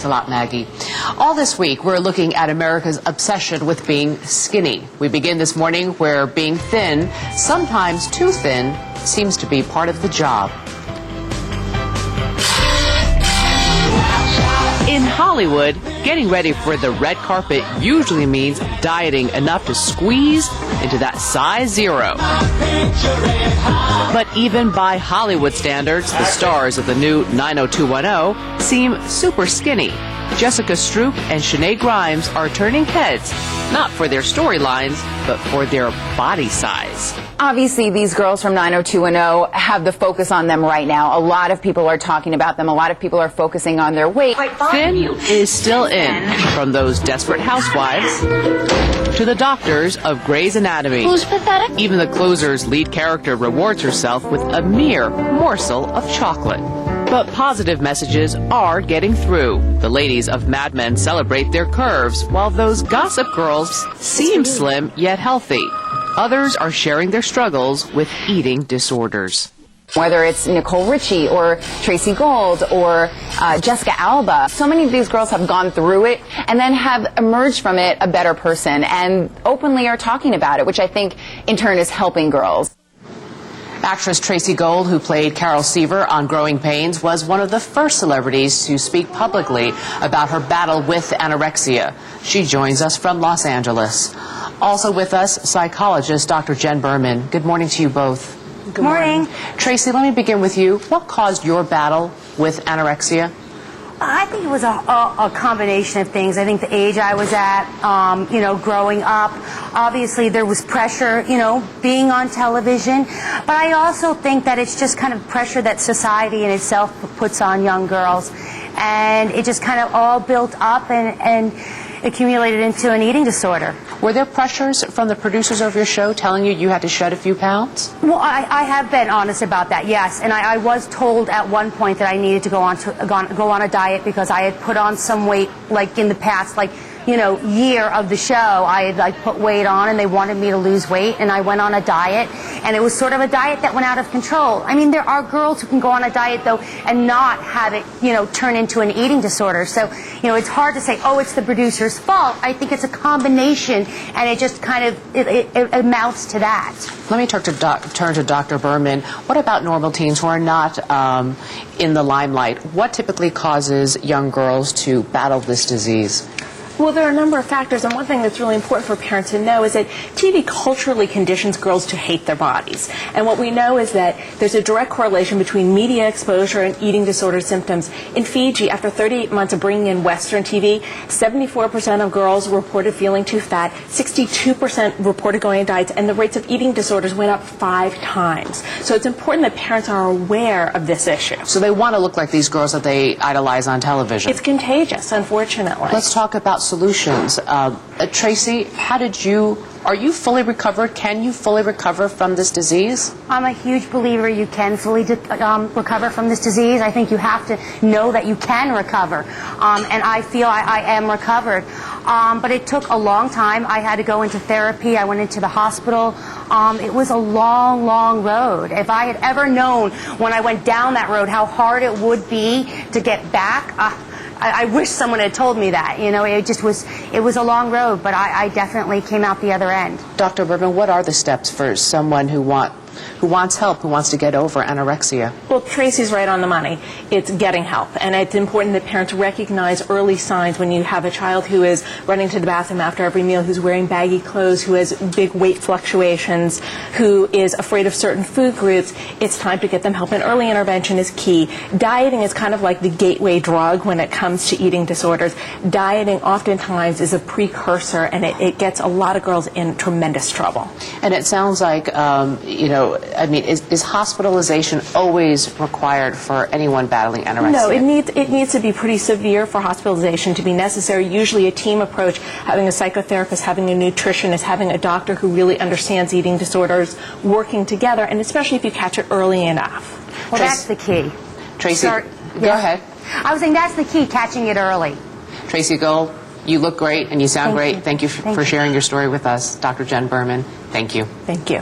Thanks a lot, Maggie. All this week, we're looking at America's obsession with being skinny. We begin this morning where being thin, sometimes too thin, seems to be part of the job. In Hollywood, getting ready for the red carpet usually means dieting enough to squeeze into that size 0. But even by Hollywood standards, the stars of the new 90210 seem super skinny. Jessica Stroup and Sinead Grimes are turning heads, not for their storylines, but for their body size. Obviously, these girls from 90210 have the focus on them right now. A lot of people are talking about them. A lot of people are focusing on their weight. Thin is still in, from those desperate housewives to the doctors of Grey's Anatomy. Who's pathetic? Even the closer's lead character rewards herself with a mere morsel of chocolate. But positive messages are getting through. The ladies of Mad Men celebrate their curves, while those gossip girls seem slim yet healthy. Others are sharing their struggles with eating disorders. Whether it's Nicole Richie or Tracy Gold or Jessica Alba, so many of these girls have gone through it and then have emerged from it a better person and openly are talking about it, which I think in turn is helping girls. Actress Tracy Gold, who played Carol Seaver on Growing Pains, was one of the first celebrities to speak publicly about her battle with anorexia. She joins us from Los Angeles. Also with us, psychologist Dr. Jen Berman. Good morning to you both. Good morning. Tracy, let me begin with you. What caused your battle with anorexia? I think it was a combination of things. I think the age I was at, growing up, obviously there was pressure, being on television. But I also think that it's just kind of pressure that society in itself puts on young girls. And it just kind of all built up and accumulated into an eating disorder. Were there pressures from the producers of your show telling you you had to shed a few pounds? Well, I have been honest about that, yes. And I was told at one point that I needed to go on a diet because I had put on some weight, like in the past, year of the show. I had put weight on and they wanted me to lose weight, and I went on a diet, and it was sort of a diet that went out of control. I mean, there are girls who can go on a diet though and not have it, turn into an eating disorder. So, it's hard to say, oh, it's the producer's fault. I think it's a combination, and it just kind of it amounts to that. Let me turn to Dr. Berman. What about normal teens who are not in the limelight? What typically causes young girls to battle this disease? Well, there are a number of factors, and one thing that's really important for parents to know is that TV culturally conditions girls to hate their bodies. And what we know is that there's a direct correlation between media exposure and eating disorder symptoms. In Fiji, after 38 months of bringing in Western TV, 74% of girls reported feeling too fat, 62% reported going on diets, and the rates of eating disorders went up 5 times. So it's important that parents are aware of this issue. So they want to look like these girls that they idolize on television. It's contagious, unfortunately. Let's talk about solutions. Tracy, are you fully recovered? Can you fully recover from this disease? I'm a huge believer you can fully recover from this disease. I think you have to know that you can recover. And I feel I am recovered. But it took a long time. I had to go into therapy. I went into the hospital. It was a long, long road. If I had ever known when I went down that road how hard it would be to get back, I wish someone had told me that. It was a long road, but I definitely came out the other end. Dr. Berman, what are the steps for someone who wants help, who wants to get over anorexia? Well, Tracy's right on the money. It's getting help. And it's important that parents recognize early signs when you have a child who is running to the bathroom after every meal, who's wearing baggy clothes, who has big weight fluctuations, who is afraid of certain food groups. It's time to get them help, and early intervention is key. Dieting is kind of like the gateway drug when it comes to eating disorders. Dieting oftentimes is a precursor, and it gets a lot of girls in tremendous trouble. And it sounds like, is hospitalization always required for anyone battling anorexia? No, it needs to be pretty severe for hospitalization to be necessary. Usually a team approach, having a psychotherapist, having a nutritionist, having a doctor who really understands eating disorders, working together, and especially if you catch it early enough. Well, that's the key. Tracy, go ahead. I was saying that's the key, catching it early. Tracy Gold, you look great and you sound great. Thank you for sharing your story with us. Dr. Jen Berman, thank you. Thank you.